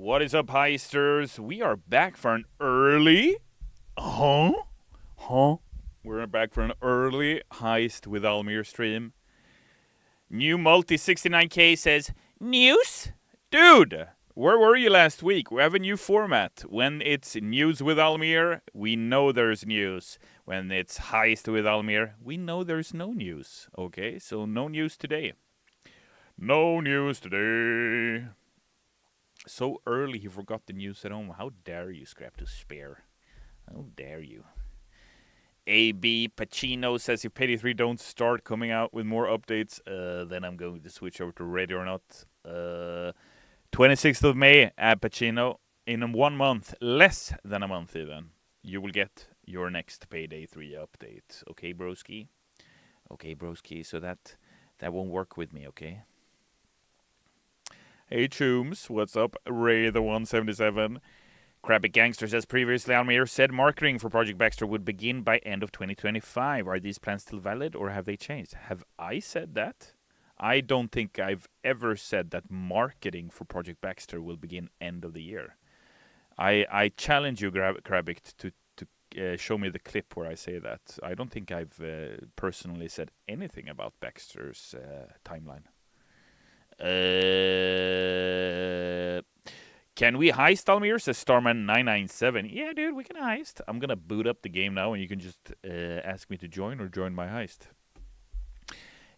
What is up, Heisters? We are back for an early... Huh? We're back for an early Heist with Almir stream. New Multi 69K says, News? Dude, where were you last week? We have a new format. When it's News with Almir, we know there's news. When it's Heist with Almir, we know there's no news. Okay, so no news today. No news today. So early he forgot the news at home. How dare you, Scrap to Spare? How dare you? AB Pacino says if Payday 3 don't start coming out with more updates, then I'm going to switch over to Ready or Not. 26th of May at Pacino. In 1 month, less than a month even, you will get your next Payday 3 update. Okay, broski? Okay, broski, so that won't work with me, okay? Hey, Chooms, what's up? Ray the 177. Krabby Gangster says previously Almir said marketing for Project Baxter would begin by end of 2025. Are these plans still valid or have they changed? Have I said that? I don't think I've ever said that marketing for Project Baxter will begin end of the year. I challenge you, Krabik, to show me the clip where I say that. I don't think I've personally said anything about Baxter's timeline. Can we heist, Almir? Says Starman997. Yeah, dude, we can heist. I'm gonna boot up the game now, and you can just ask me to join or join my heist.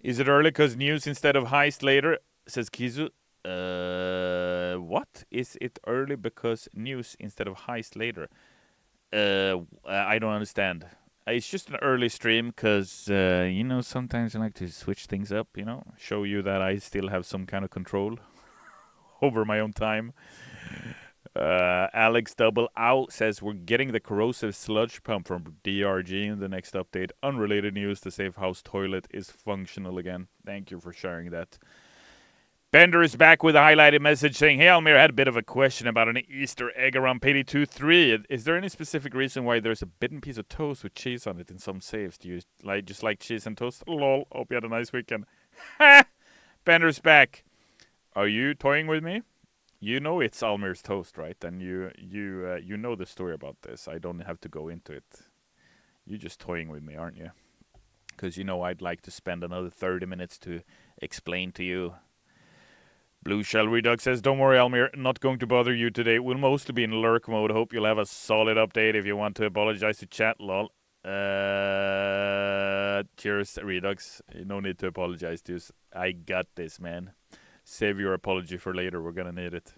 Is it early because news instead of heist later? Says Kizu. What? Is it early because news instead of heist later? I don't understand. It's just an early stream because, sometimes I like to switch things up, show you that I still have some kind of control over my own time. Alex Double Out says we're getting the corrosive sludge pump from DRG in the next update. Unrelated news, the safe house toilet is functional again. Thank you for sharing that. Bender is back with a highlighted message saying, hey, Almir, I had a bit of a question about an Easter egg around Payday 2-3. Is there any specific reason why there's a bitten piece of toast with cheese on it in some saves? Do you just like cheese and toast? Lol, hope you had a nice weekend. Ha! Bender's back. Are you toying with me? You know it's Almir's toast, right? And you know the story about this. I don't have to go into it. You're just toying with me, aren't you? Because I'd like to spend another 30 minutes to explain to you. Blue Shell Redux says, don't worry, Almir, not going to bother you today. We'll mostly be in lurk mode. Hope you'll have a solid update. If you want to apologize to chat, lol. Cheers, Redux. No need to apologize to us. I got this, man. Save your apology for later. We're going to need it.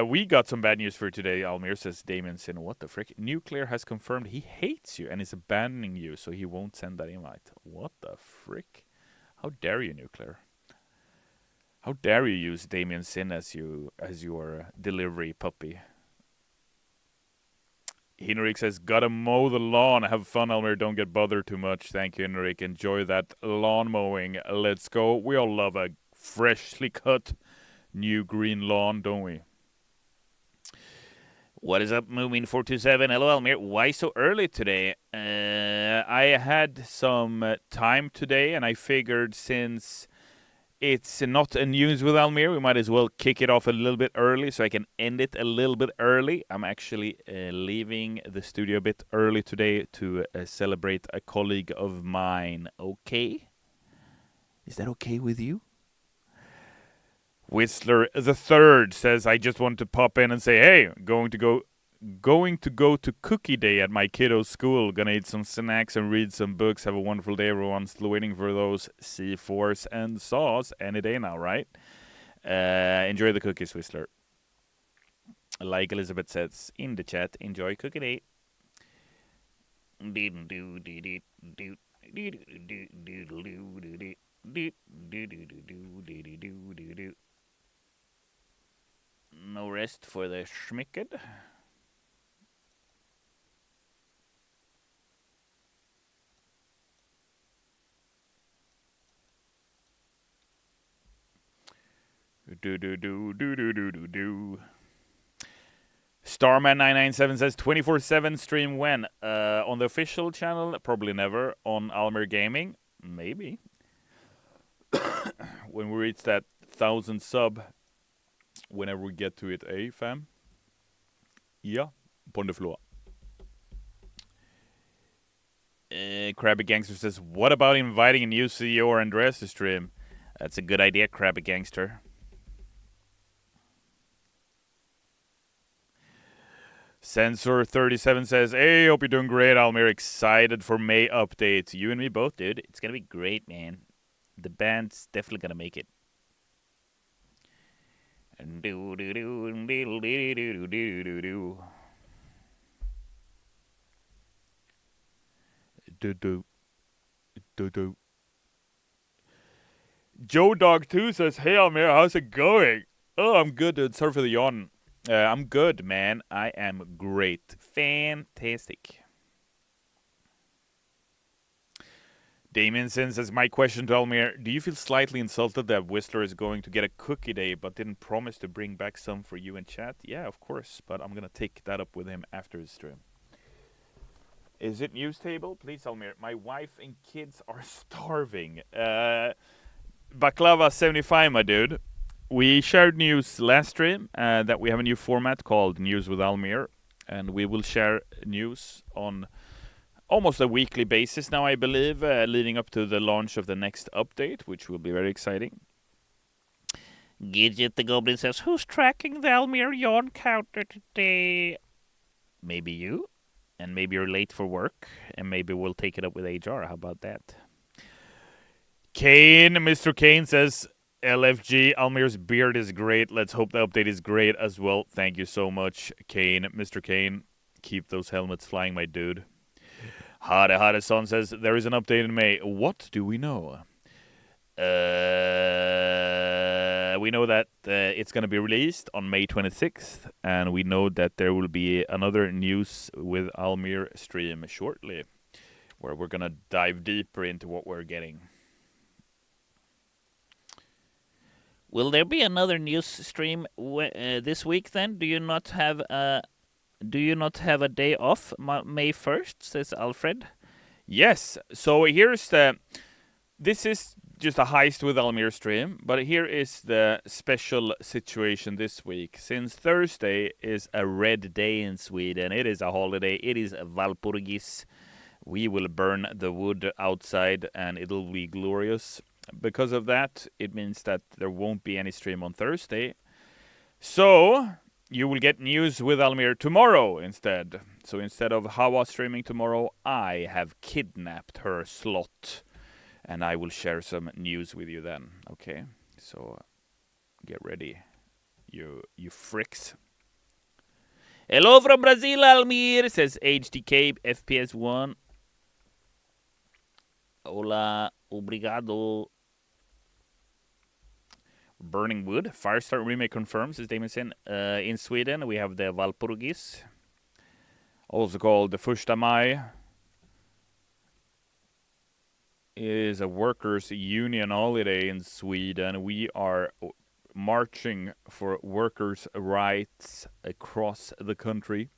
We got some bad news for today, Almir, says Damien Sin. What the frick? Nuclear has confirmed he hates you and is abandoning you, so he won't send that invite. What the frick? How dare you, Nuclear? How dare you use Damien Sin as your delivery puppy? Henrik says, gotta mow the lawn. Have fun, Almir. Don't get bothered too much. Thank you, Henrik. Enjoy that lawn mowing. Let's go. We all love a freshly cut new green lawn, don't we? What is up, Moomin427? Hello, Almir. Why so early today? I had some time today, and I figured since it's not a news with Almir, we might as well kick it off a little bit early so I can end it a little bit early. I'm actually leaving the studio a bit early today to celebrate a colleague of mine. Okay? Is that okay with you? Whistler the Third says, I just want to pop in and say, hey, going to go to cookie day at my kiddo's school. Gonna eat some snacks and read some books. Have a wonderful day, everyone. Still waiting for those C4s and sauce any day now, right? Enjoy the cookies, Whistler. Like Elizabeth says in the chat, enjoy cookie day. No rest for the schmicked. Starman997 says 24/7 stream when? On the official channel, probably never. On Almir Gaming, maybe. When we reach that 1,000 sub whenever we get to it, fam? Yeah, på the floor. Krabby Gangster says, what about inviting a new CEO or Andreas to stream? That's a good idea, Krabby Gangster. Sensor37 says, hey, hope you're doing great, Almir. Excited for May updates. You and me both, dude. It's gonna be great, man. The band's definitely gonna make it. Joe Dog 2 says, hey, Almir, how's it going? Oh, I'm good, dude. Sorry for the yawn. I'm good, man. I am great. Fantastic. Damien says, my question to Almir, do you feel slightly insulted that Whistler is going to get a cookie day but didn't promise to bring back some for you in chat? Yeah, of course, but I'm going to take that up with him after his stream. Is it news table? Please, Almir. My wife and kids are starving. Baklava75, my dude. We shared news last stream that we have a new format called News with Almir, and we will share news on almost a weekly basis now, I believe, leading up to the launch of the next update, which will be very exciting. Gidget the Goblin says, who's tracking the Almir yawn counter today? Maybe you, and maybe you're late for work, and maybe we'll take it up with HR. How about that? Kane, Mr. Kane says, LFG, Almir's beard is great. Let's hope the update is great as well. Thank you so much, Kane. Mr. Kane, keep those helmets flying, my dude. Hade-Hade-son says, there is an update in May. What do we know? We know that it's going to be released on May 26th, and we know that there will be another News with Almir stream shortly, where we're going to dive deeper into what we're getting. Will there be another news stream this week then? Do you not have a day off May 1st, says Alfred? Yes. So here's this is just a Heist with Almir stream, but here is the special situation this week. Since Thursday is a red day in Sweden, it is a holiday, it is Valpurgis. We will burn the wood outside and it'll be glorious. Because of that, it means that there won't be any stream on Thursday. So you will get News with Almir tomorrow instead. So instead of Hawa streaming tomorrow, I have kidnapped her slot. And I will share some news with you then. Okay? So get ready, you fricks. Hello from Brazil, Almir, says HDK FPS1. Hola, obrigado. Burning Wood, Firestar remake confirms, as Damien. In Sweden, we have the Valpurgis, also called the Första Maj. It is a workers' union holiday in Sweden. We are marching for workers' rights across the country.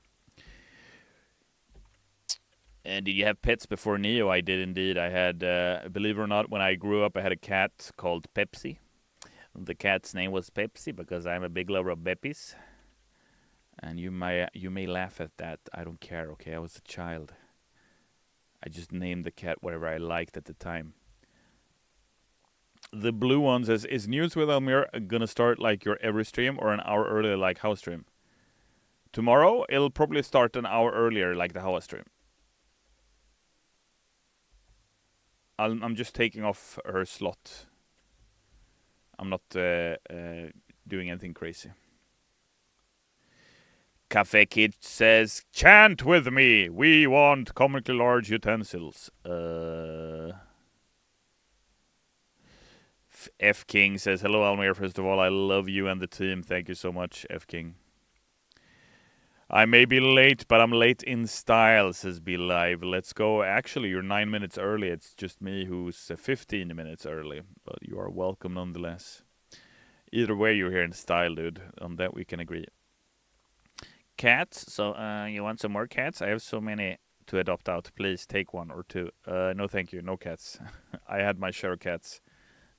And did you have pets before Neo? I did indeed. I had, believe it or not, when I grew up, I had a cat called Pepsi. The cat's name was Pepsi because I'm a big lover of Pepis. And you may laugh at that. I don't care, okay? I was a child. I just named the cat whatever I liked at the time. The blue one says, is News with Almir gonna start like your every stream or an hour earlier like house stream? Tomorrow, it'll probably start an hour earlier like the house stream. I'm just taking off her slot. I'm not doing anything crazy. Cafe Kid says, chant with me. We want comically large utensils. F King says, hello Almir, first of all, I love you and the team. Thank you so much, F King. I may be late, but I'm late in style, says Be Live. Let's go. Actually, you're 9 minutes early. It's just me who's 15 minutes early, but you are welcome nonetheless. Either way, you're here in style, dude. On that, we can agree. Cats. So, you want some more cats? I have so many to adopt out. Please take one or two. No, thank you. No cats. I had my share of cats.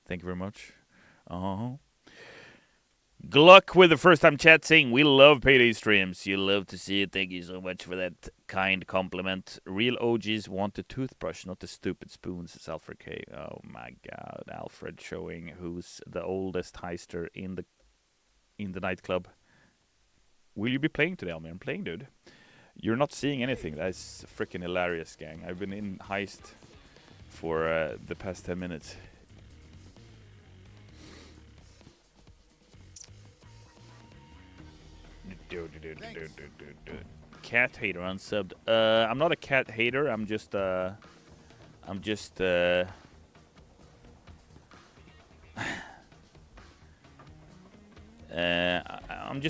Thank you very much. Gluck with the first time chat saying, we love payday streams. You love to see it. Thank you so much for that kind compliment. Real OGs want the toothbrush, not the stupid spoons, says Alfred K. Oh my god, Alfred showing who's the oldest heister in the nightclub. Will you be playing today, Almir? I'm playing, dude. You're not seeing anything. That's freaking hilarious, gang. I've been in Heist for the past 10 minutes. Cat hater unsubbed. I'm not a cat hater. I'm just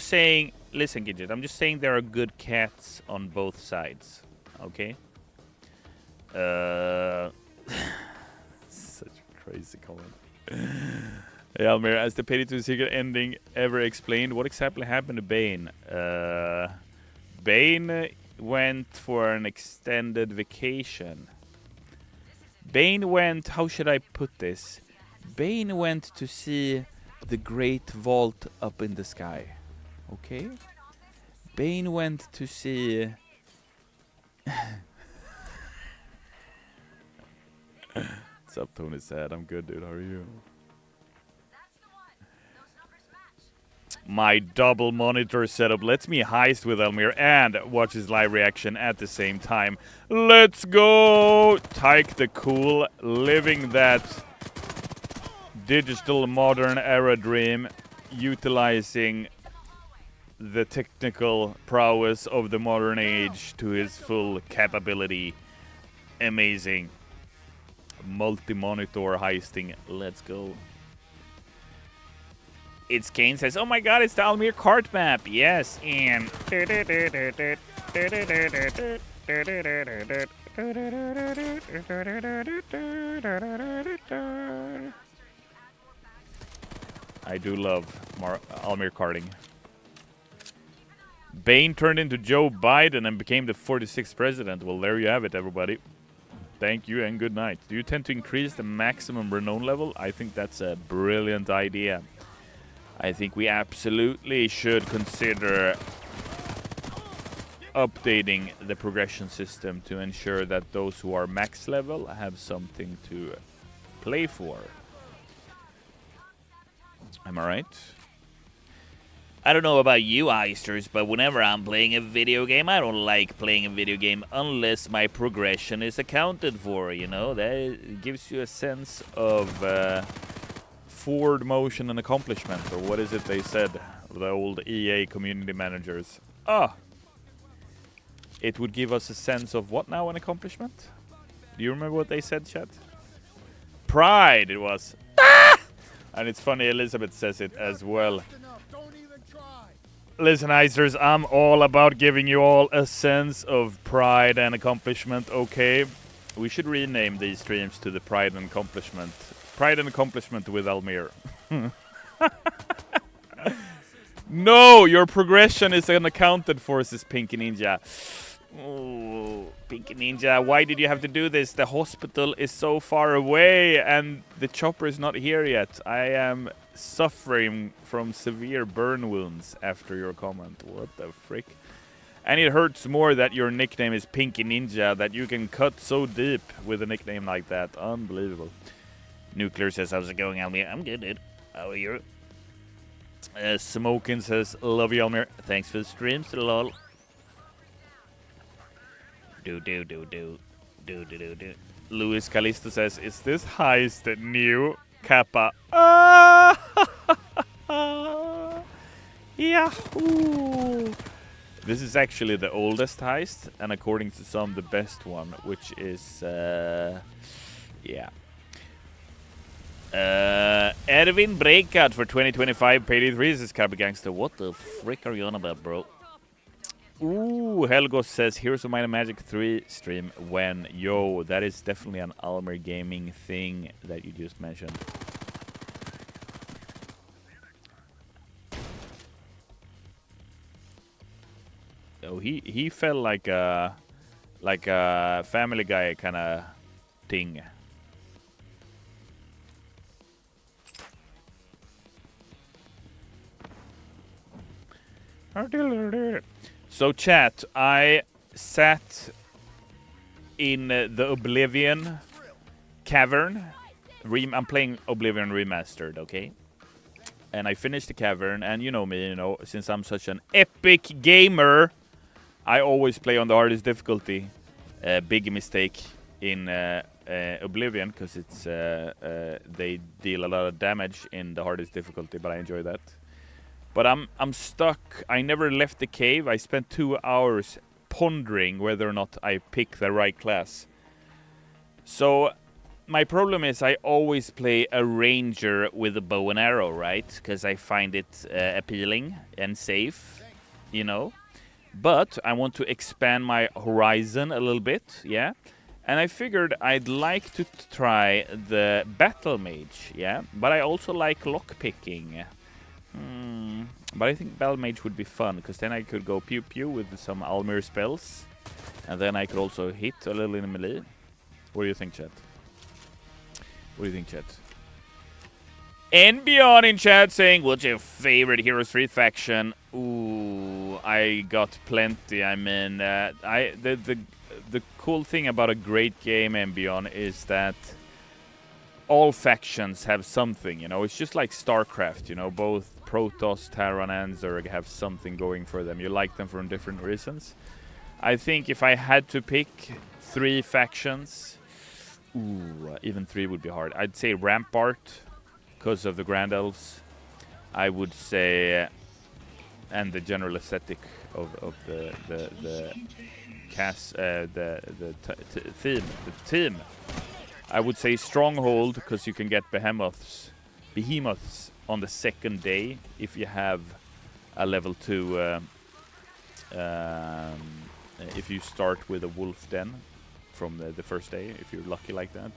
saying. Listen, Gidget. I'm just saying there are good cats on both sides. Okay. Such a crazy comment. Hey, Almir, as the Payday 2 secret ending ever explained, what exactly happened to Bane? Bane went for an extended vacation. Bane went, how should I put this? Bane went to see the Great Vault up in the sky. Okay? Bane went to see... What's up, Tony Sad? I'm good, dude. How are you? My double monitor setup lets me heist with Almir and watch his live reaction at the same time. Let's go! Tyke the Cool, living that digital modern era dream, utilizing the technical prowess of the modern age to his full capability. Amazing. Multi-monitor heisting. Let's go. It's Kane says, oh my god, it's the Almir cart map. Yes, and... I do love Almir karting. Bane turned into Joe Biden and became the 46th president. Well, there you have it, everybody. Thank you and good night. Do you tend to increase the maximum renown level? I think that's a brilliant idea. I think we absolutely should consider updating the progression system to ensure that those who are max level have something to play for. Am I right? I don't know about you, Eisters, but whenever I'm playing a video game, I don't like playing a video game unless my progression is accounted for, you know? That gives you a sense of forward motion and accomplishment, or what is it they said, the old EA community managers? It would give us a sense of what now, an accomplishment? Do you remember what they said, chat? Pride, it was. And it's funny, Elizabeth says it as well. Listen, Icers, I'm all about giving you all a sense of pride and accomplishment, okay? We should rename these streams to the Pride and Accomplishment. Pride and Accomplishment with Almir. No, your progression is unaccounted for, says Pinky Ninja. Oh, Pinky Ninja, why did you have to do this? The hospital is so far away and the chopper is not here yet. I am suffering from severe burn wounds after your comment. What the frick? And it hurts more that your nickname is Pinky Ninja, that you can cut so deep with a nickname like that. Unbelievable. Nuclear says, how's it going, Almir? I'm good, dude. How are you? Smokin says, love you, Almir. Thanks for the streams, lol. Do. Luis Calisto says, is this Heist new? Kappa. Yahoo! This is actually the oldest Heist, and according to some, the best one, which is, yeah. Edwin Breakout for 2025 Payday 3 is Carby Gangster. What the frick are you on about, bro? Ooh, Helgos says, here's a Might Magic 3 stream when. Yo, that is definitely an Almir Gaming thing that you just mentioned. Oh, he felt like a Family Guy kind of thing. So chat, I sat in the Oblivion Cavern. I'm playing Oblivion Remastered, okay? And I finished the Cavern, and you know me, since I'm such an epic gamer, I always play on the hardest difficulty. Big mistake in Oblivion, because it's they deal a lot of damage in the hardest difficulty, but I enjoy that. But I'm stuck. I never left the cave. I spent 2 hours pondering whether or not I pick the right class. So my problem is I always play a ranger with a bow and arrow, right? Because I find it appealing and safe, But I want to expand my horizon a little bit, yeah? And I figured I'd like to try the battle mage, yeah? But I also like lockpicking. But I think battle mage would be fun, because then I could go pew pew with some Almir spells. And then I could also hit a little in melee. What do you think, chat? What do you think, chat? And beyond in chat saying, what's your favorite Heroes 3 faction? Ooh, I got plenty. I mean, the cool thing about a great game and beyond is that all factions have something, It's just like StarCraft, Both Protoss, Terran, and Zerg have something going for them. You like them for different reasons. I think if I had to pick 3 factions, even 3 would be hard. I'd say Rampart, because of the Grand Elves. I would say, and the general aesthetic of the theme. I would say Stronghold, because you can get behemoths on the second day if you have a level 2. If you start with a wolf den from the first day, if you're lucky like that.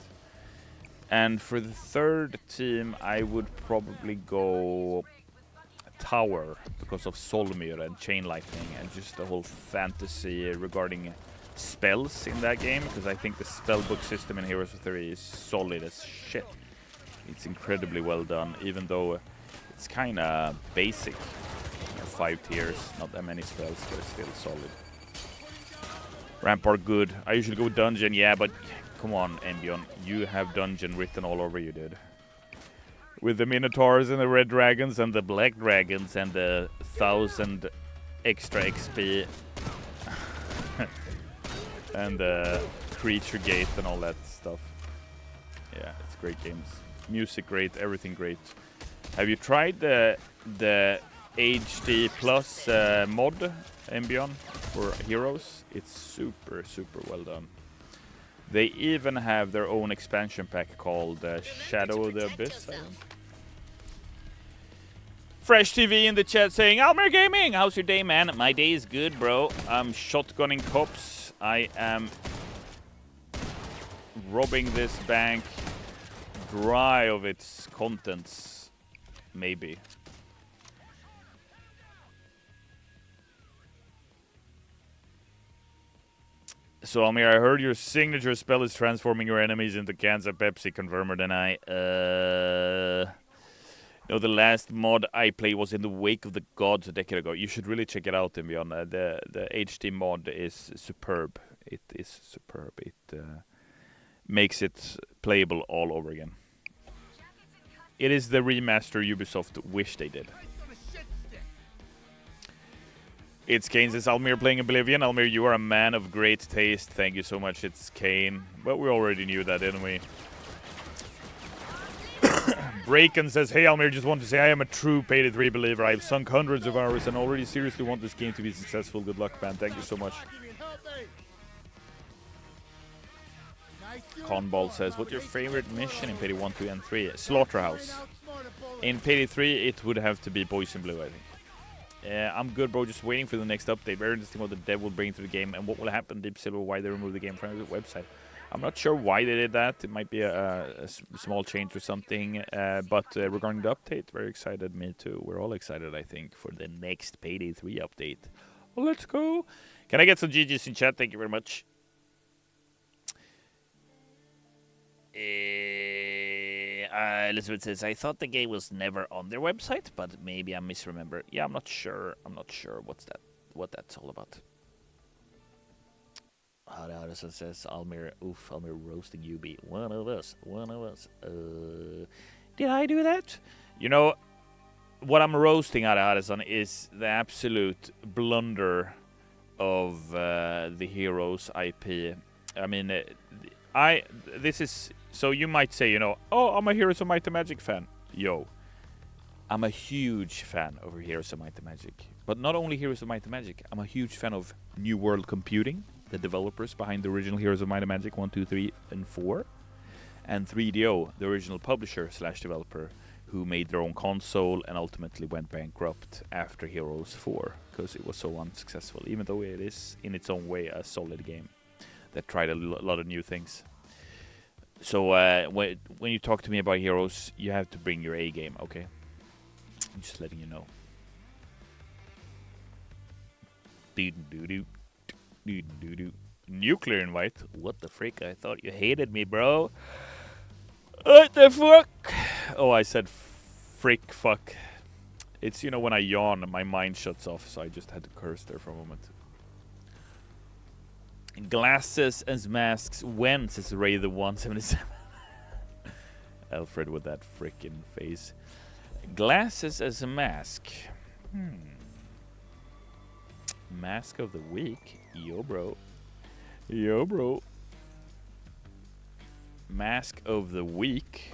And for the third team, I would probably go Tower, because of Solmir and Chain Lightning and just the whole fantasy regarding spells in that game, because I think the spellbook system in Heroes of 3 is solid as shit. It's incredibly well done, even though it's kind of basic. 5 tiers, not that many spells, but it's still solid. Rampart good. I usually go dungeon, yeah, but come on, Embion, you have dungeon written all over you, dude. With the Minotaurs and the Red Dragons and the Black Dragons and the 1,000 extra XP and the Creature Gate and all that stuff. Yeah, it's great games. Music great, everything great. Have you tried the HD Plus mod, Embion, for Heroes? It's super, super well done. They even have their own expansion pack called Shadow of the Abyss, I think. Fresh TV in the chat saying, Almir Gaming, how's your day, man? My day is good, bro. I'm shotgunning cops. I am robbing this bank dry of its contents, maybe. So, Almir, I heard your signature spell is transforming your enemies into cans of Pepsi. Confirm or deny? No, the last mod I played was in the Wake of the Gods a decade ago. You should really check it out, Embion. The HD mod is superb. It is superb. It makes it playable all over again. It is the remaster Ubisoft wish they did. It's Kane says, Almir playing Oblivion. Almir, you are a man of great taste. Thank you so much. It's Kane. But we already knew that, didn't we? Braken says, hey Almir, just want to say I am a true Payday 3 believer. I've sunk hundreds of hours and already seriously want this game to be successful. Good luck, man. Thank you so much. Conball says, what's your favorite mission in Payday 1, 2, and 3? Slaughterhouse. In Payday 3, it would have to be Boys in Blue, I think. I'm good, bro. Just waiting for the next update. Very interesting what the dev will bring to the game and what will happen. Deep Silver, why they removed the game from the website. I'm not sure why they did that. It might be a small change or something. But regarding the update, very excited. Me too. We're all excited, I think, for the next Payday 3 update. Well, let's go. Can I get some GGs in chat? Thank you very much. Elizabeth says, I thought the game was never on their website, but maybe I misremember. Yeah, I'm not sure. What that's all about. Addison says, Almir roasting UB. One of us. Did I do that? You know, what I'm roasting at Addison is the absolute blunder of the Heroes IP. I mean, this is... So you might say, you know, oh, I'm a Heroes of Might and Magic fan. Yo, I'm a huge fan of Heroes of Might and Magic. But not only Heroes of Might and Magic, I'm a huge fan of New World Computing, the developers behind the original Heroes of Might and Magic 1, 2, 3, and 4. And 3DO, the original publisher / developer, who made their own console and ultimately went bankrupt after Heroes 4 because it was so unsuccessful, even though it is in its own way a solid game that tried a lot of new things. So when you talk to me about Heroes, you have to bring your A game, okay? I'm just letting you know. Nuclear invite? What the frick? I thought you hated me, bro. What the fuck? Oh, I said frick fuck. It's, you know, when I yawn, my mind shuts off, so I just had to curse there for a moment. Glasses and masks. When, says Ray the 177. Alfred with that frickin' face. Glasses as a mask. Mask of the week. Yo, bro. Mask of the week.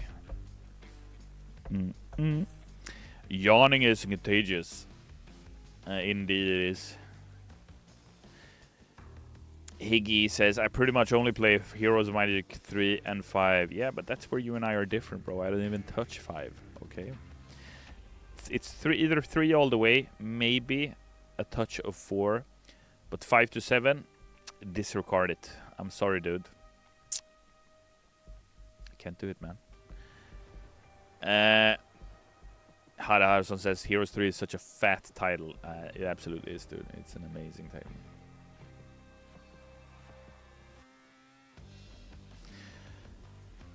Yawning is contagious. Indeed it is. Higgy says, I pretty much only play Heroes of Magic 3 and 5. Yeah, but that's where you and I are different, bro. I don't even touch 5, okay? It's either 3 all the way, maybe a touch of 4. But 5 to 7, disregard it. I'm sorry, dude. I can't do it, man. Hada Harrison says, Heroes 3 is such a fat title. It absolutely is, dude. It's an amazing title.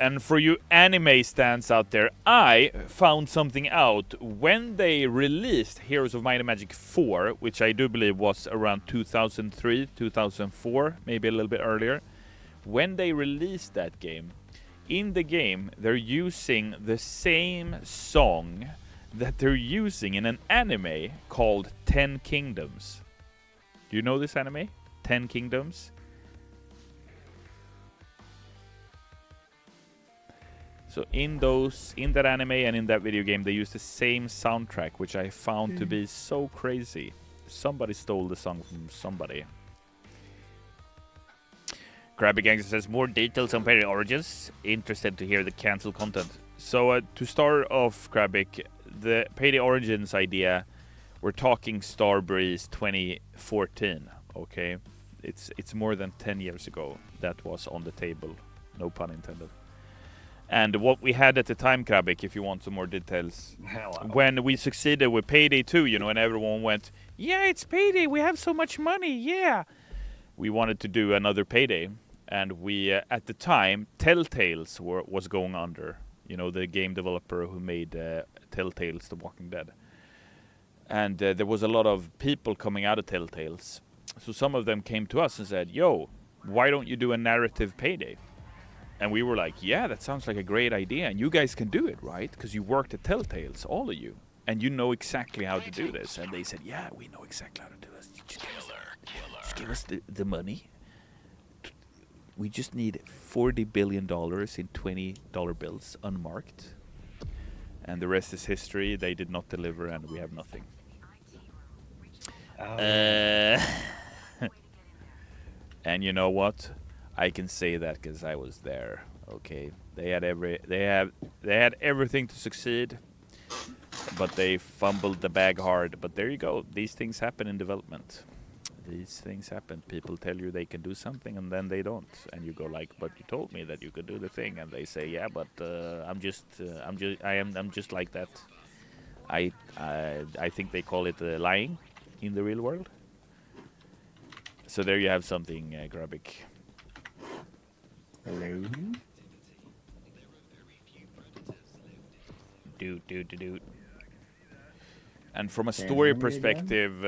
And for you anime stands out there, I found something out when they released Heroes of Might and Magic 4, which I do believe was around 2003, 2004, maybe a little bit earlier. When they released that game, in the game, they're using the same song that they're using in an anime called 10 Kingdoms. Do you know this anime? 10 Kingdoms? So in that anime and in that video game, they use the same soundtrack, which I found to be so crazy. Somebody stole the song from somebody. Krabby Gangster says, more details on Payday Origins. Interested to hear the cancelled content. So to start off, Krabby, the Payday Origins idea, we're talking Starbreeze 2014, okay? It's more than 10 years ago that was on the table. No pun intended. And what we had at the time, Krabik, if you want some more details, when we succeeded with Payday 2, you know, and everyone went, yeah, it's Payday, we have so much money, yeah. We wanted to do another Payday, and we, at the time, Telltales was going under, you know, the game developer who made Telltales, The Walking Dead. And there was a lot of people coming out of Telltales. So some of them came to us and said, yo, why don't you do a narrative Payday? And we were like, yeah, that sounds like a great idea. And you guys can do it, right? Because you worked at Telltales, all of you. And you know exactly how to do this. And they said, yeah, we know exactly how to do this. Just give us the money. We just need $40 billion in $20 bills, unmarked. And the rest is history. They did not deliver, and we have nothing. And you know what? I can say that because I was there. Okay, they had everything to succeed, but they fumbled the bag hard. But there you go. These things happen in development. These things happen. People tell you they can do something, and then they don't. And you go like, "But you told me that you could do the thing." And they say, "Yeah, but I'm just like that." I think they call it lying in the real world. So there you have something, Grabik. Hello? And from a story perspective,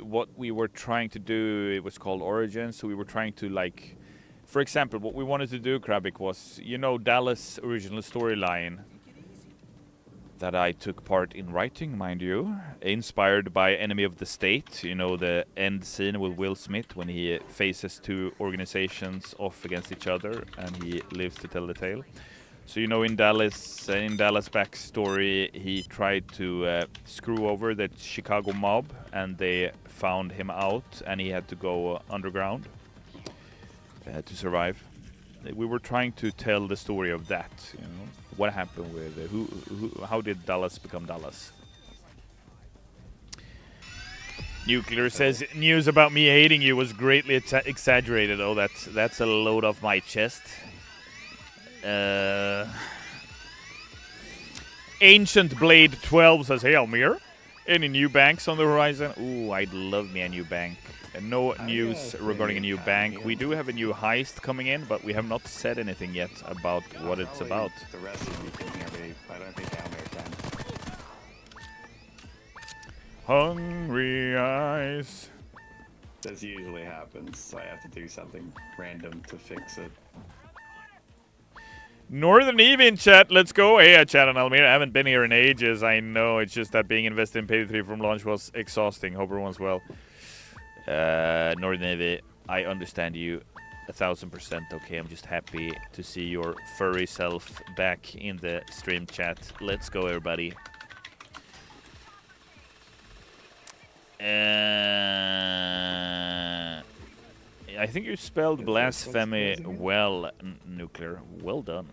what we were trying to do, it was called Origins. So we were trying to, like, for example, what we wanted to do, Krabik, was, you know, Dallas' original storyline that I took part in writing, mind you, inspired by Enemy of the State. You know, the end scene with Will Smith when he faces two organizations off against each other and he lives to tell the tale. So, you know, in Dallas backstory, he tried to screw over the Chicago mob, and they found him out, and he had to go underground to survive. We were trying to tell the story of that. You know, what happened with how did Dallas become Dallas? Nuclear says news about me hating you was greatly exaggerated. Oh, that's a load off my chest. Ancient Blade 12 says, hey Almir, any new banks on the horizon? Ooh, I'd love me a new bank. No news regarding a new bank. We do have a new heist coming in, but we have not said anything yet about what it's about. The rest of you can hear me. I don't think Almir can. Hungry eyes. This usually happens, so I have to do something random to fix it. Northern Eve in chat, let's go. Hey, chat on Almir. I haven't been here in ages. I know, it's just that being invested in Payday 3 from launch was exhausting. Hope everyone's well. Northern Navy, I understand you 1000%. Okay, I'm just happy to see your furry self back in the stream chat. Let's go, everybody. I think you spelled blasphemy well, Nuclear. Well done.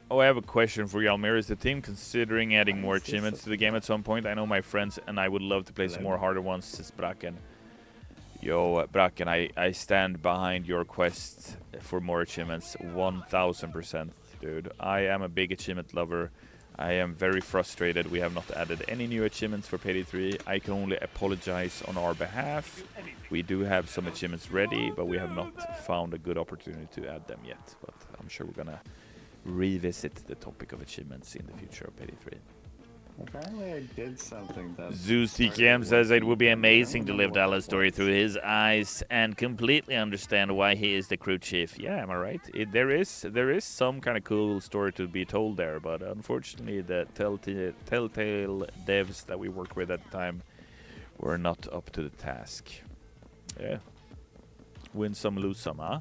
Oh, I have a question for you, Almir. Is the team considering adding more achievements to the game at some point? I know my friends and I would love to play some more harder ones, says Bracken. Yo, Bracken, I stand behind your quest for more achievements 1000%, dude. I am a big achievement lover. I am very frustrated we have not added any new achievements for Payday 3. I can only apologize on our behalf. We do have some achievements ready, but we have not found a good opportunity to add them yet. But I'm sure we're gonna revisit the topic of achievements in the future of Payday 3. Apparently I did something that... Zeus TKM says it would be amazing to live Dallas' story through his eyes and completely understand why he is the crew chief. Yeah, am I right? There is some kind of cool story to be told there, but unfortunately the telltale devs that we worked with at the time were not up to the task. Yeah. Win some, lose some, huh?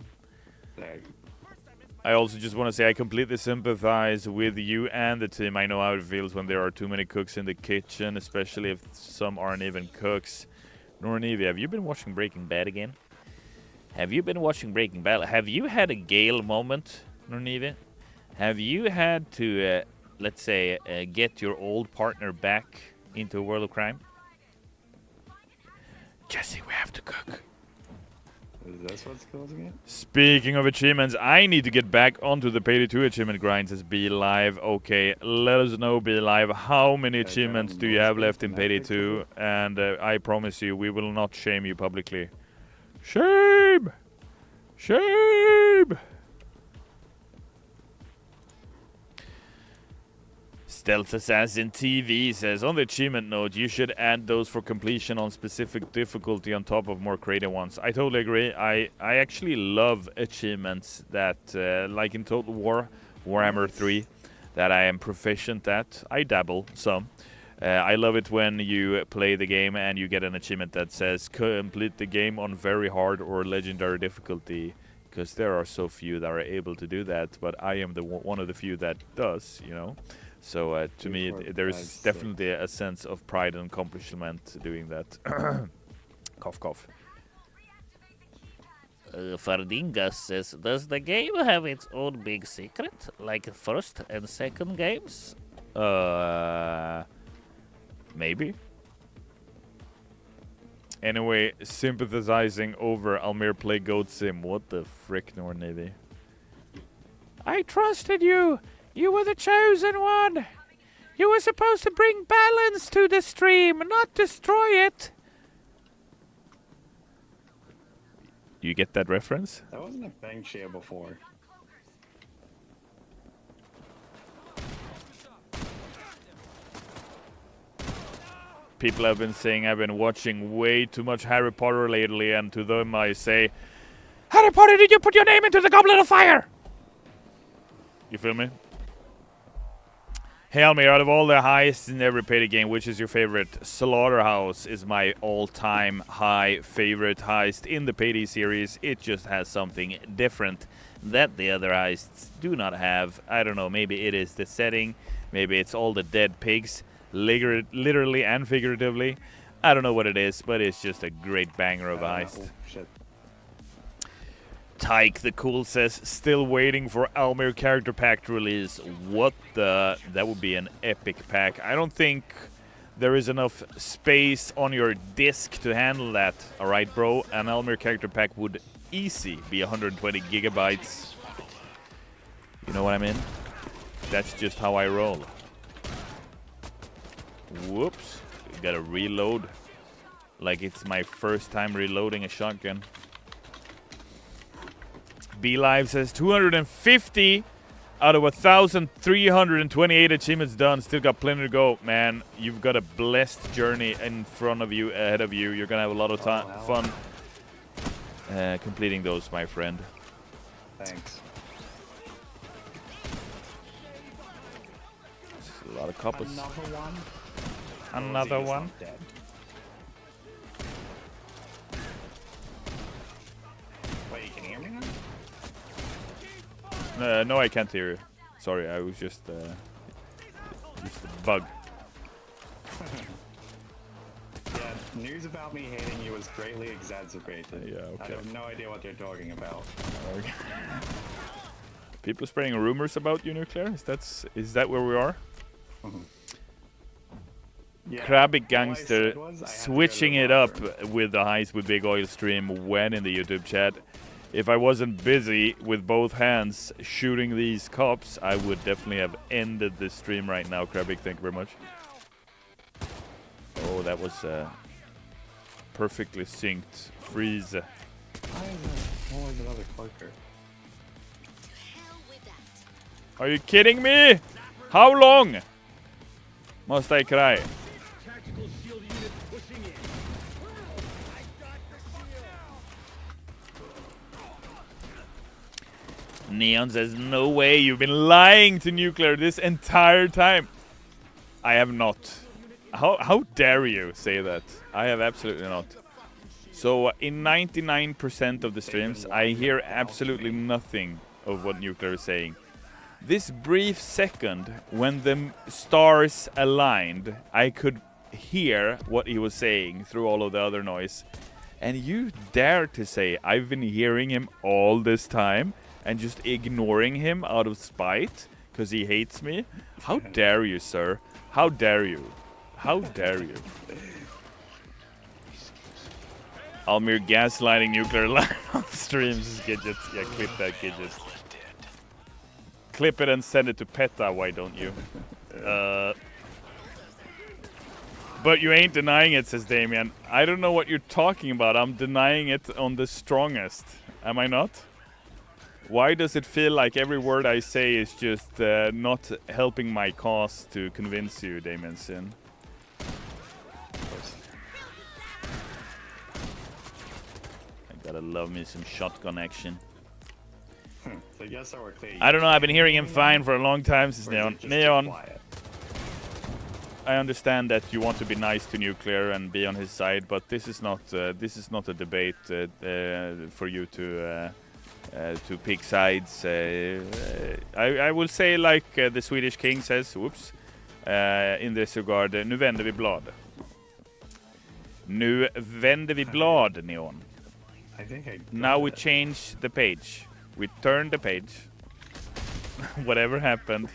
I also just want to say I completely sympathize with you and the team. I know how it feels when there are too many cooks in the kitchen, especially if some aren't even cooks. Nornivi, have you been watching Breaking Bad again? Have you been watching Breaking Bad? Have you had a Gale moment, Nornivi? Have you had to, let's say, get your old partner back into a world of crime? Jesse, we have to cook. Is this what's causing it? Speaking of achievements, I need to get back onto the Payday 2 achievement grinds as Be Live. Okay, let us know, Be Live, how many achievements do you have left in Payday 2? And I promise you, we will not shame you publicly. Shame! Shame! Stealth Assassin TV says, on the achievement note, you should add those for completion on specific difficulty on top of more creative ones. I totally agree. I actually love achievements that, like in Total War, Warhammer 3, that I am proficient at. I dabble some. I love it when you play the game and you get an achievement that says complete the game on very hard or legendary difficulty, because there are so few that are able to do that, but I am the one of the few that does, you know. So to me, there's definitely a sense of pride and accomplishment doing that. Cough, cough. Fardingas says, does the game have its own big secret, like first and second games? Maybe. Anyway, sympathizing over Almir play Goat Sim. What the frick, Nornavy? I trusted you! You were the chosen one! You were supposed to bring balance to the stream, not destroy it! You get that reference? That wasn't a bank share before. people have been saying I've been watching way too much Harry Potter lately, and to them I say, Harry Potter, did you put your name into the Goblet of Fire? You feel me? Hey Almir, out of all the heists in every payday game, which is your favorite? Slaughterhouse is my all-time high favorite heist in the payday series. It just has something different that the other heists do not have. I don't know, maybe it is the setting, maybe it's all the dead pigs, literally and figuratively. I don't know what it is, but it's just a great banger of a heist. Oh, shit. Tyke the Cool says, still waiting for Almir character pack to release. What the? That would be an epic pack. I don't think there is enough space on your disk to handle that. Alright, bro. An Almir character pack would easy be 120 gigabytes. You know what I mean? That's just how I roll. Whoops. Gotta reload. Like it's my first time reloading a shotgun. B-Live says 250 out of 1,328 achievements done. Still got plenty to go. Man, you've got a blessed journey in front of you, ahead of you. You're going to have a lot of fun completing those, my friend. Thanks. A lot of couples. Another one? Another one. Dead? Wait, you can hear me now? No, I can't hear you. Sorry, I was just a bug. Yeah, news about me hating you was greatly exaggerated. Yeah, okay. I have no idea what they're talking about. Okay. People spreading rumors about you, Nuclear? Is that where we are? Yeah, Krabby all I Gangster said was I had to go to switching the it up bathroom. with the Heist with Big Oil stream when in the YouTube chat. If I wasn't busy with both hands shooting these cops, I would definitely have ended the stream right now. Krabby, thank you very much. Oh, that was perfectly synced. Freeze. Why is there always another cloaker? Are you kidding me? How long must I cry? Neon says, no way, you've been lying to Nuclear this entire time. I have not. How dare you say that? I have absolutely not. So in 99% of the streams, I hear absolutely nothing of what Nuclear is saying. This brief second, when the stars aligned, I could hear what he was saying through all of the other noise. And you dare to say I've been hearing him all this time and just ignoring him out of spite because he hates me? How dare you, sir? How dare you? How dare you? Almir gaslighting Nuclear live on streams. Gadgets. Yeah, clip that, Gadgets. Clip it and send it to PETA, why don't you? But you ain't denying it, says Damien. I don't know what you're talking about. I'm denying it on the strongest. Am I not? Why does it feel like every word I say is just not helping my cause to convince you, Damien Sin? I gotta love me some shotgun action. So yes, we're clear. I don't know, I've been hearing him fine for a long time, says Or is it Neon. just too Neon, quiet? I understand that you want to be nice to Nuclear and be on his side, but this is not a debate for you to pick sides. I will say, like the Swedish king says, whoops, in this regard, nu vänder vi blad. Nu vänder vi blad, Neon. I think I Now we change the page. We turn the page. Whatever happened,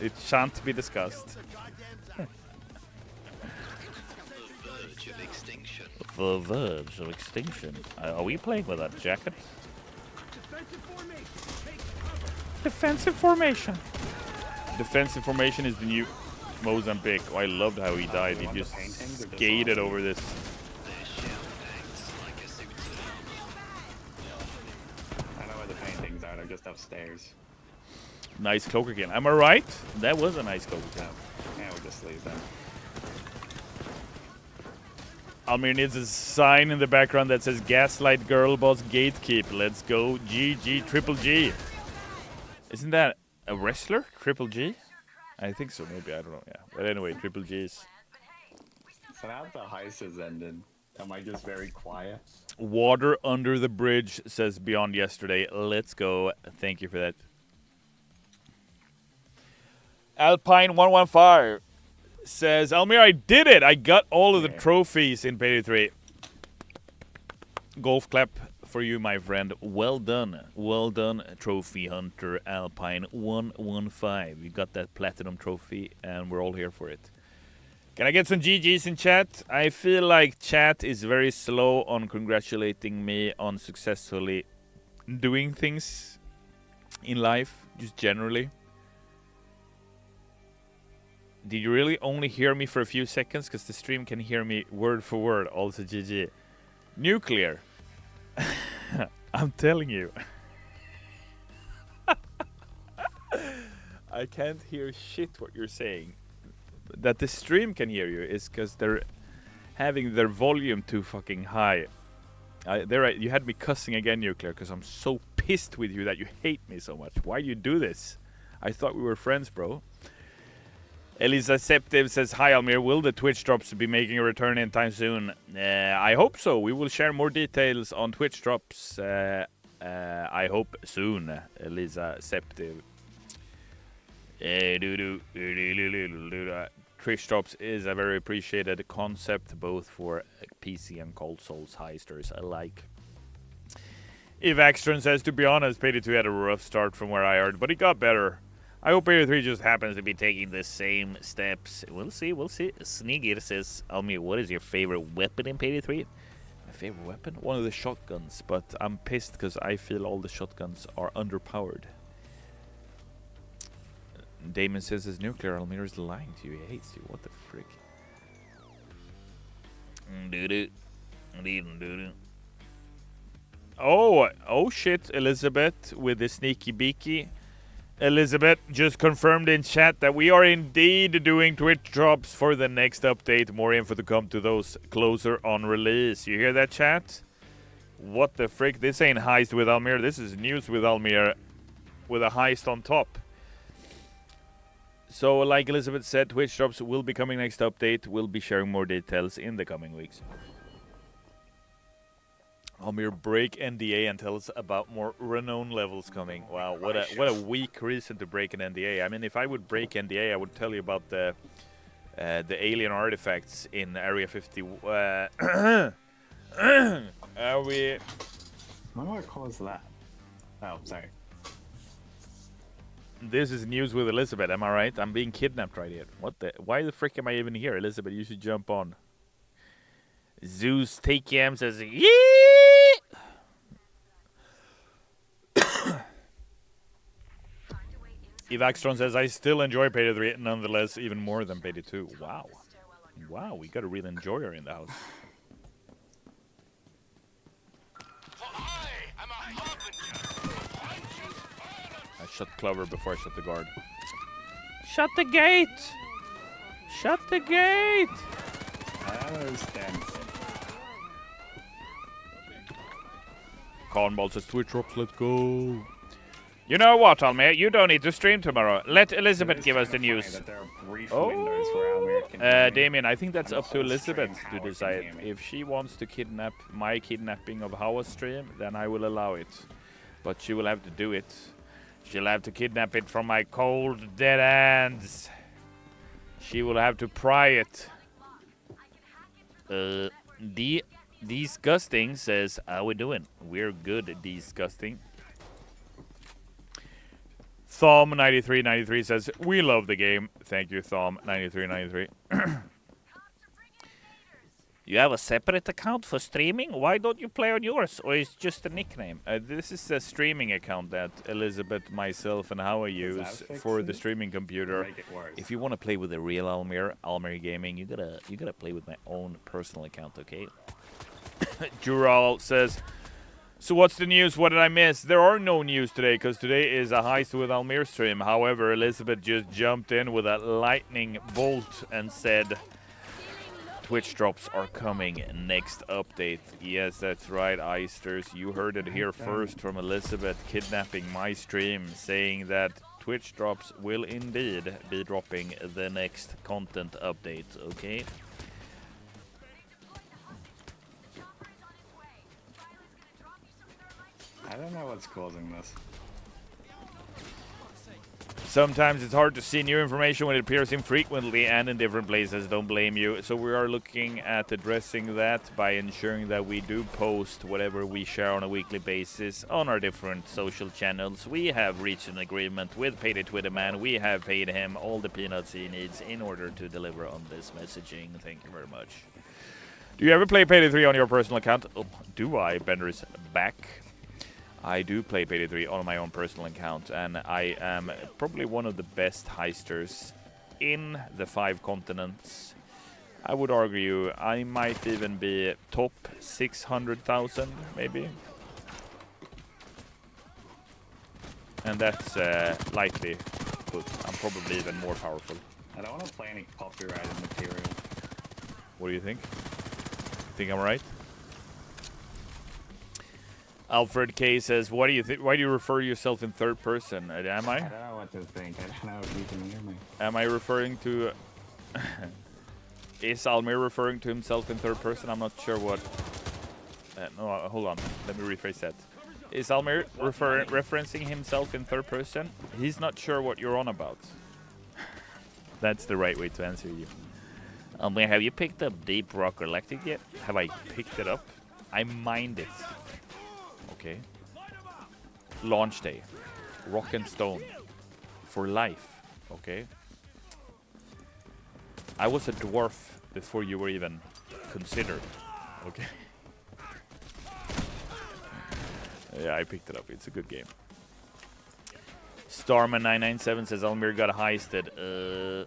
it shan't be discussed. The verge of extinction. Are we playing with that jacket? Defensive formation. Defensive formation is the new Mozambique. Oh, I loved how he died. He just skated over this. I know where the paintings are. They're just upstairs. Nice cloak again. Am I right? That was a nice cloak again. Yeah, we'll just leave that. Almir needs a sign in the background that says Gaslight Girl Boss Gatekeep. Let's go. GG Triple G. Isn't that a wrestler? Triple G? I think so, maybe. I don't know. Yeah. But anyway, Triple G's. So now the heist has ended. Am I just very quiet? Water under the bridge, says Beyond Yesterday. Let's go. Thank you for that. Alpine 115 says, Almir, I did it! I got all of the trophies in Payday 3. Golf clap for you, my friend. Well done. Well done, Trophy Hunter Alpine 115. You got that platinum trophy, and we're all here for it. Can I get some GGs in chat? I feel like chat is very slow on congratulating me on successfully doing things in life, just generally. Did you really only hear me for a few seconds? Because the stream can hear me word for word. Also GG. Nuclear. I'm telling you. I can't hear shit what you're saying. That the stream can hear you is because they're having their volume too fucking high. You had me cussing again, Nuclear, because I'm so pissed with you that you hate me so much. Why do you do this? I thought we were friends, bro. Elisa Septiv says, hi Almir, will the Twitch drops be making a return in time soon? I hope so. We will share more details on Twitch drops. I hope soon, Elisa Septiv. Twitch drops is a very appreciated concept, both for PC and consoles heisters alike. Eve Axtron says, to be honest, Payday 2 had a rough start from where I heard, but it got better. I hope Payday 3 just happens to be taking the same steps. We'll see, we'll see. Sneaker says, Almir, what is your favorite weapon in Payday 3? My favorite weapon? One of the shotguns, but I'm pissed because I feel all the shotguns are underpowered. Damon says his Nuclear Almir is lying to you. He hates you. What the frick? Oh shit, Elizabeth with the sneaky beaky. Elizabeth just confirmed in chat that we are indeed doing Twitch drops for the next update. More info to come to those closer on release. You hear that, chat? What the frick? This ain't Heist with Almir. This is News with Almir with a heist on top. So, like Elizabeth said, Twitch drops will be coming next update. We'll be sharing more details in the coming weeks. Almir, break NDA and tell us about more renown levels coming. Wow, what a weak reason to break an NDA. I mean, if I would break NDA, I would tell you about the alien artifacts in Area 50. What do I call that? Oh, sorry. This is News with Elizabeth, am I right? I'm being kidnapped right here. What the? Why the frick am I even here? Elizabeth, you should jump on. Zeus Take Yam says, yee! Evaxtron says, I still enjoy Payday 3 nonetheless, even more than Payday 2. Wow. Wow, we got a real enjoyer in the house. I shut Clover before I shut the guard. Shut the gate! Shut the gate! I don't understand. Cornball says, Twitch drops, let's go. You know what, Almir? You don't need to stream tomorrow. Let Elizabeth give us the news. Damien, I think that's up to Elizabeth to decide. If she wants to kidnap my kidnapping of Hawa's stream, then I will allow it. But she will have to do it. She'll have to kidnap it from my cold, dead hands. She will have to pry it. Disgusting says, how we doing? We're good, disgusting. Thom9393 says, we love the game. Thank you, Thom9393. You have a separate account for streaming? Why don't you play on yours? Or is it just a nickname? This is a streaming account that Elizabeth, myself, and Howa use for the streaming computer. If you want to play with the real Almir Gaming, you gotta play with my own personal account, okay? Jural says, so what's the news? What did I miss? There are no news today, because today is a Heist with Almir stream. However, Elizabeth just jumped in with a lightning bolt and said, Twitch drops are coming next update. Yes, that's right, Eisters. You heard it here first from Elizabeth kidnapping my stream, saying that Twitch drops will indeed be dropping the next content update, okay? I don't know what's causing this. Sometimes it's hard to see new information when it appears infrequently and in different places. Don't blame you. So we are looking at addressing that by ensuring that we do post whatever we share on a weekly basis on our different social channels. We have reached an agreement with Payday Twitter Man. We have paid him all the peanuts he needs in order to deliver on this messaging. Thank you very much. Do you ever play Payday 3 on your personal account? Oh, do I? Bender is back. I do play Payday 3 on my own personal account, and I am probably one of the best heisters in the 5 continents. I would argue I might even be top 600,000, maybe. And that's lightly put. I'm probably even more powerful. I don't want to play any copyrighted material. What do you think? Think I'm right? Alfred K says, "What do you think? Why do you refer to yourself in third person? Am I? I don't know what to think. I don't know if you can hear me. Am I referring to? Is Almir referring to himself in third person? I'm not sure what. No, hold on. Let me rephrase that. Is Almir referencing himself in third person? He's not sure what you're on about. That's the right way to answer you. Almir, have you picked up Deep Rock Galactic yet? Have I picked it up? I mined it. Okay. Launch day. Rock and Stone. For life. Okay. I was a dwarf before you were even considered. Okay. Yeah, I picked it up. It's a good game. Starman997 says Almir got heisted.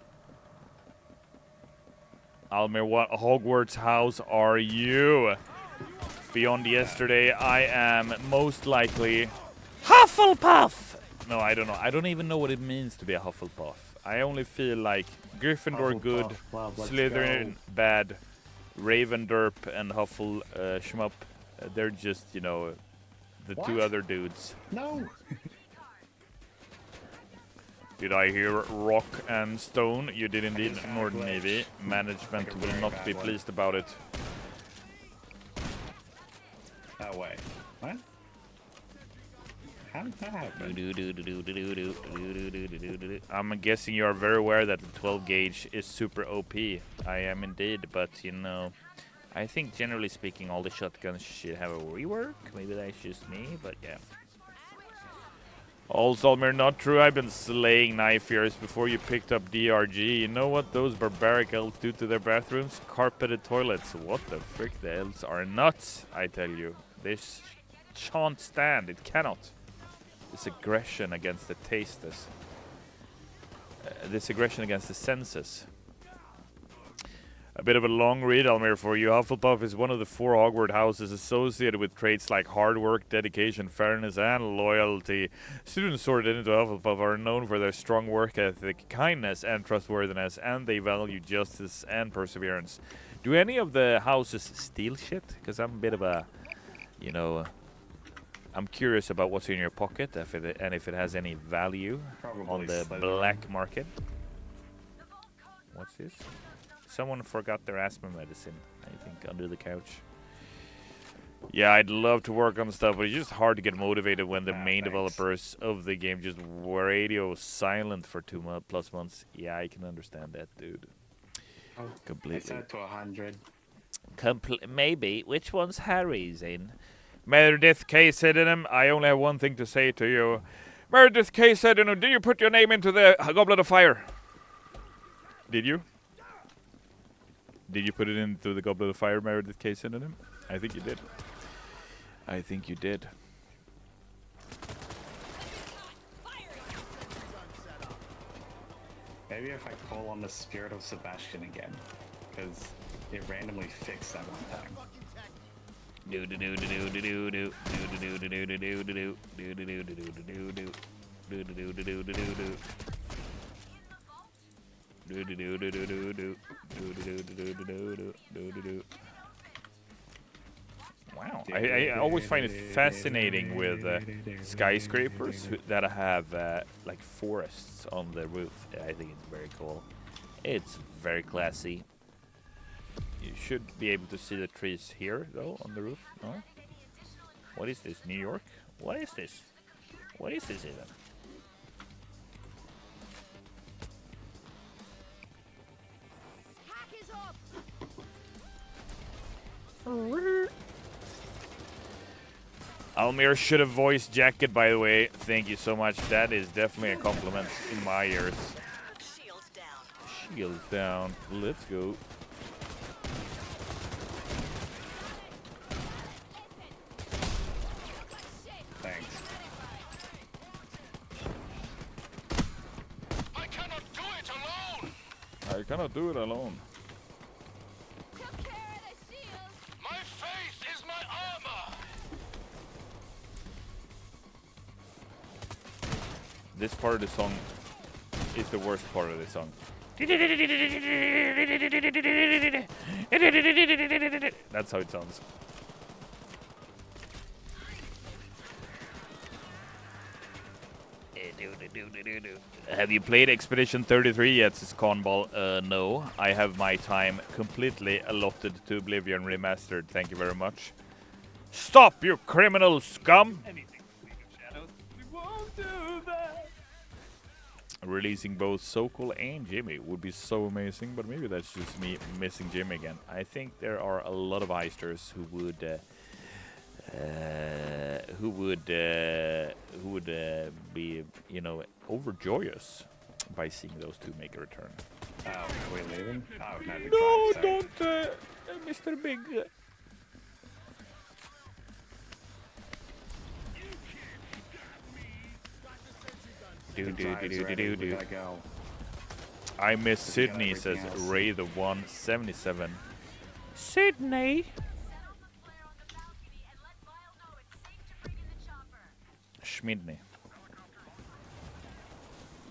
Almir, what Hogwarts house are you? Beyond yesterday, I am most likely Hufflepuff! No, I don't know. I don't even know what it means to be a Hufflepuff. I only feel like Gryffindor Hufflepuff good, Club, let's Slytherin go. bad, Ravenderp and Huffle Shmup. They're just, you know, the two What? other dudes. No! Did I hear Rock and Stone? You did indeed, just Northern glitched. Navy. Management Like a will very not bad be one. pleased about it. No way. What? How did that happen? I'm guessing you are very aware that the 12 gauge is super OP. I am indeed, but you know, I think generally speaking all the shotguns should have a rework. Maybe that's just me, but yeah. Also, Almir, not true. I've been slaying knife ears before you picked up DRG. You know what those barbaric elves do to their bathrooms? Carpeted toilets. What the frick? The elves are nuts, I tell you. This shan't stand. It cannot. This aggression against the taste. This aggression against the senses. A bit of a long read, Almir, for you. Hufflepuff is one of the 4 Hogwarts houses associated with traits like hard work, dedication, fairness, and loyalty. Students sorted into Hufflepuff are known for their strong work ethic, kindness, and trustworthiness, and they value justice and perseverance. Do any of the houses steal shit? Because I'm a bit of a, you know, I'm curious about what's in your pocket if it has any value Probably on the Slytherin. black market. What's this? Someone forgot their asthma medicine, I think, under the couch. Yeah, I'd love to work on stuff, but it's just hard to get motivated when the main Thanks. developers of the game just radio silent for 2+ months. Yeah, I can understand that, dude. I Completely. set to 100. Maybe. Which one's Harry's in? Meredith K. Sydenham, I only have one thing to say to you. Meredith K. Sydenham, did you put your name into the Goblet of Fire? Did you? Did you put it into the Goblet of Fire, Meredith K. Sydenham? I think you did. I think you did. Maybe if I call on the spirit of Sebastian again, because it randomly fixed that one time. Wow, I always find it fascinating with skyscrapers that have like forests on the roof. I think it's very cool. It's very classy. You should be able to see the trees here, though, on the roof. No? What is this, New York? What is this? What is this even? Almir should have voiced Jacket, by the way. Thank you so much. That is definitely a compliment in my ears. Shields down. Let's go. Thanks. I cannot do it alone. My faith is my armor. This part of the song is the worst part of the song. That's how it sounds. Have you played Expedition 33 yet, says Cornball? No. I have my time completely allotted to Oblivion Remastered. Thank you very much. Stop, you criminal scum! Releasing both Sokol and Jimmy would be so amazing, but maybe that's just me missing Jimmy again. I think there are a lot of Heisters who would be, you know, overjoyous by seeing those two make a return. Oh, are we leaving? Oh, no, we No, drive, sorry. don't, Mr. Big. The drive's ready, we gotta go. I miss Because we got Sydney, says everything else. Ray the 177. Sydney. Schmidney.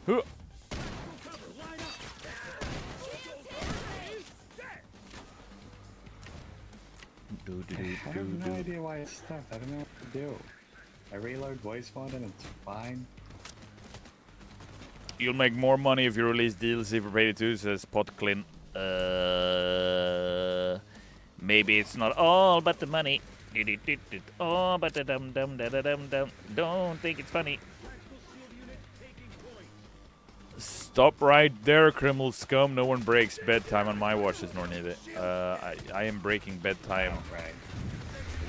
Huh. I have no idea why it's stuck. I don't know what to do. I reload voice mod and it's fine. You'll make more money if you release DLC for Payday 2, says Potclin. Maybe it's not all but the money. Oh, but the dum dum da da dum dum. Don't think it's funny. Stop right there, criminal scum. No one breaks bedtime on my watches, nor need it. I am breaking bedtime Right.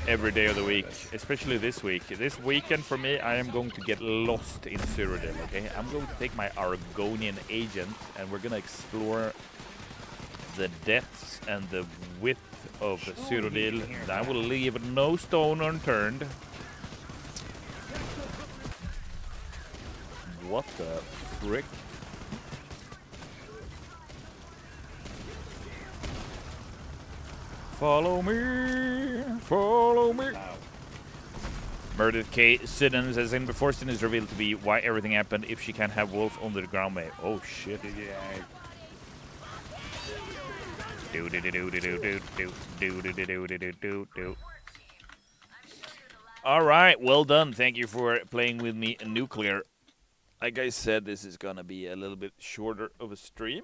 every day of the week, especially this week. This weekend for me, I am going to get lost in Cyrodiil, okay? I'm going to take my Argonian agent and we're going to explore the depths and the width of Cyrodiil. I will leave no stone unturned. What the frick? Follow me, follow me. Oh, Murdered K. Siddon says, and before Siddon is revealed to be why everything happened if she can't have Wolf under the ground, mate. Oh shit. yeah. Alright, well done. Thank you for playing with me in Nuclear. Like I said, this is gonna be a little bit shorter of a stream.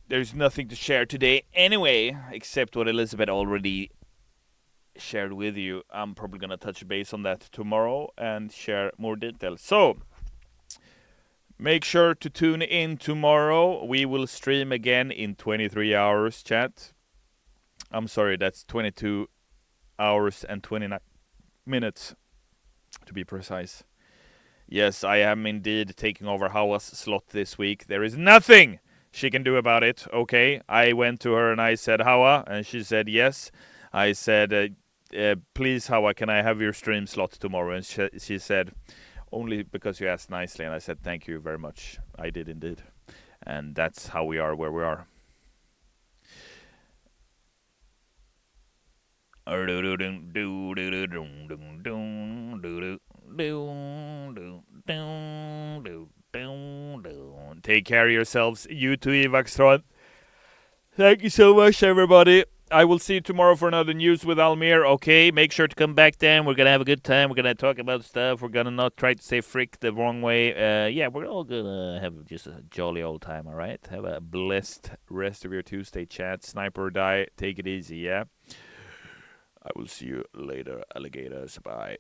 There's nothing to share today anyway, except what Elizabeth already shared with you. I'm probably gonna touch base on that tomorrow and share more details. So, make sure to tune in tomorrow. We will stream again in 23 hours, chat. I'm sorry, that's 22 hours and 29 minutes, to be precise. Yes, I am indeed taking over Hawa's slot this week. There is nothing she can do about it, okay? I went to her and I said, Hawa, and she said yes. I said, please, Hawa, can I have your stream slot tomorrow? And she said, only because you asked nicely. And I said, thank you very much. I did indeed. And that's how we are where we are. Take care of yourselves. You too, Evaxtron. Thank you so much, everybody. I will see you tomorrow for another news with Almir. Okay, make sure to come back then. We're gonna have a good time. We're gonna talk about stuff. We're gonna not try to say frick the wrong way. Yeah, we're all gonna have just a jolly old time. All right. Have a blessed rest of your Tuesday, chat. Sniper or die. Take it easy. Yeah. I will see you later, alligators. Bye.